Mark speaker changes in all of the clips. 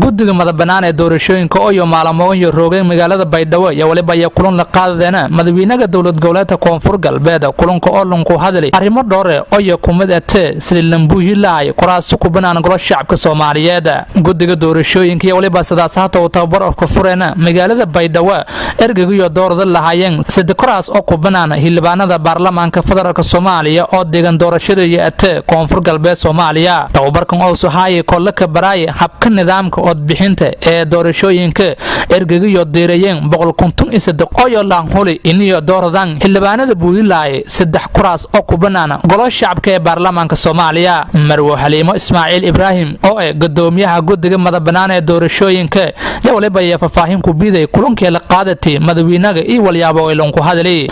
Speaker 1: guddiga madabanaan ee doorashooyinka oo maalmoon roogeen magaalada Baydhabo iyo waliba ay kulan la qaadeen madaxweynaha dowlad goboleedka Koonfur Galbeed kulanka oo lanku hadlay arrimo dhowr ah oo kumidate sida lambuuhilaay kuraas ku banaan golo shacabka Soomaaliyeed guddiga doorashooyinka iyo waliba sadaasaata oo tababar ku fureen magaalada Baydhabo ergagiyo doorada lahaayeen sida kuraas oo ku banaan xildhibaanada baarlamaanka federaalka Soomaaliya oo deegan doorashada iyo Koonfur Galbeed Soomaaliya tababarkan oo soo haayay kolka baraay habka nidaamka oo bixinta ee doorashooyinka ergagiyo diirayeen 153 oo laan holi iniyo dooradan xildhibaanada buulilaay saddex kuraas oo ku banaan golo shacabka ee baarlamaanka Soomaaliya Marwo Xaliimo Ismaaciil Ibraahim oo ah gudoomiyaha guddiga madabanaan ee doorashooyinka iyo waliba ay faahfaahin ku biiday kulankii la qaadatay madaxweynaha iyo walyaabo ay lanku hadlay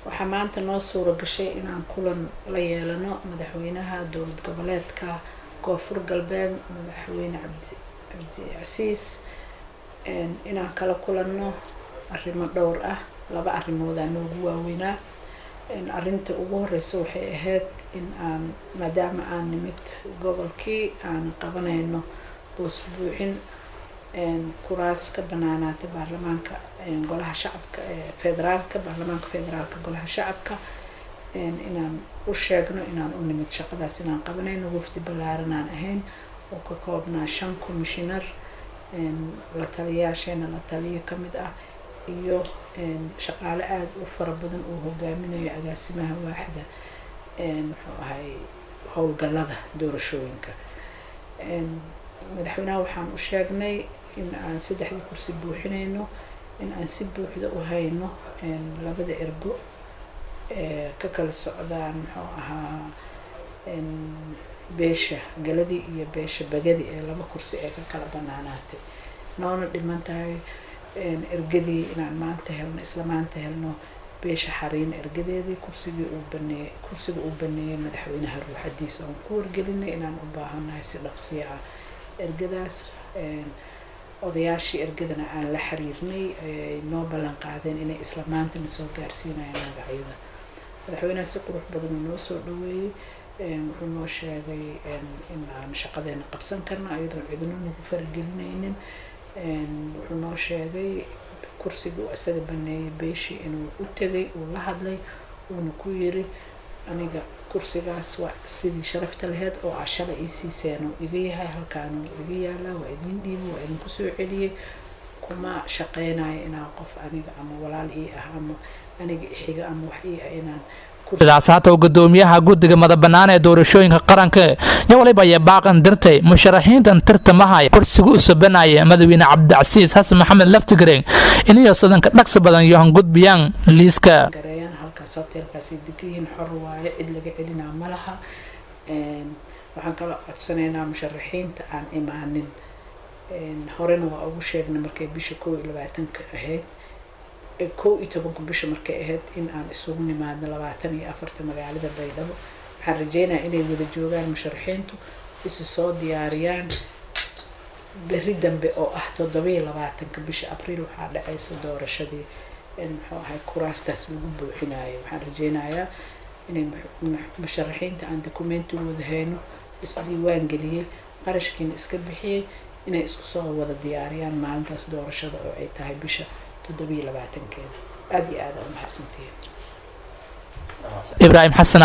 Speaker 2: waxaa maanta noo suura gashay inaan kulan la yeelano madaxweynaha dowlad goboleedka Koonfur Galbeed madaxweyne Cabdi Casiis inaan kala kulanno arrimo dhowr ah laba arrimood aan ugu waaweynaa arrinta ugu horeysa waxay ahayd in aan maadaama aan nimid gobolkii aan qabanayno boos buuxin kuraas ka banaanaatay baarlamaanka golaha shacabka federaalka baarlamaanka federaalka golaha shacabka inaan u sheegno inaan u nimid shaqadaas inaan qabanayno wafdi ballaaran aan ahayn oo ka koobnaa 5 commissioner la taliyaasheena la taliyo kamid ah iyo shaqaale aad u fara badan oo hogaaminayo agaasimaha waaxda wuxuu ahay howlgallada doorashooyinka madaxweynaha waxaan u sheegnay in aan 3 kursi buuxinayno in aan si buuxda u hayno labada ergo ka kala socdaan muxuu ahaa beesha galadii iyo beesha bagadi ee laba kursi ee ka kala banaanaatay noona dhiman tahay ergadii inaan maanta helno isla maanta helno beesha xariin ergadeedii kursiga uu baneeyay madaxweynaha ruuxadiisa oo ku wargelinay inaan u baahanahay si dhaqsiyo ah ergadaas odayaashii ergadana aan la xiriirnay noo ballan qaadeen inay isla maanta soo gaarsiinayaan magacyada madaxweynaha si qurux badan noo soo dhaweeyay wuxuu noo sheegay in aan shaqadeena qabsan karno iyadoo cidina nagu faragelinaynin wuxuu noo sheegay kursiga asaga baneeyay beeshii inuu u tagay uu la hadlay uuna ku yiri aniga kursigaas waa sidii sharafta lahayd oo ashada ii siiseen oo iga yahay halkaan iga yaala waa idin dhiibo waa idin ku soo celiyay kuma shaqeynayo inaan qof aniga ama walaal ii ah ama aniga xiga ama wax ii ah inaan sidaasaata gudoomiyaha guddiga madabanaan ee doorashooyinka qaranka iyo waliba ay baaqan dirtay musharaxiintan tartamaha kursiga u sabanaya madaxweyne Cabdi Casiis Xasan Maxamed Laftigreen inay sadanka dhaqso badan iyo gudbiyaan liiska gareeyaan halkaas hotelkaasi degiin xor waaye cid laga celinaa malaha waxaan kala codsanaynaa musharaxiinta aan imaanin horena waa ugu sheegnay markay bisha 22 ahayd 11 bisha markay ahayd in aan isugu nimaadno 24 magaalada Baydhabo waxaan rajeynayaa inay wada joogaan musharaxiintu isu soo diyaariyaan berri dambe oo ah 27 bisha Abriil waxaa dhacaysa doorashadii muxuu ahay kuraastaas lagu buuxinayo waxaan rajeynayaa inay musharaxiinta aan dokumenti wada hayno isdiiwaan geliyay qarashkiina iska bixiyay inay isku soo wada diyaariyaan maalintaas doorashada oo ay tahay bisha 27 aad iyo aad u mahadsantihiin Ibrahim Xasan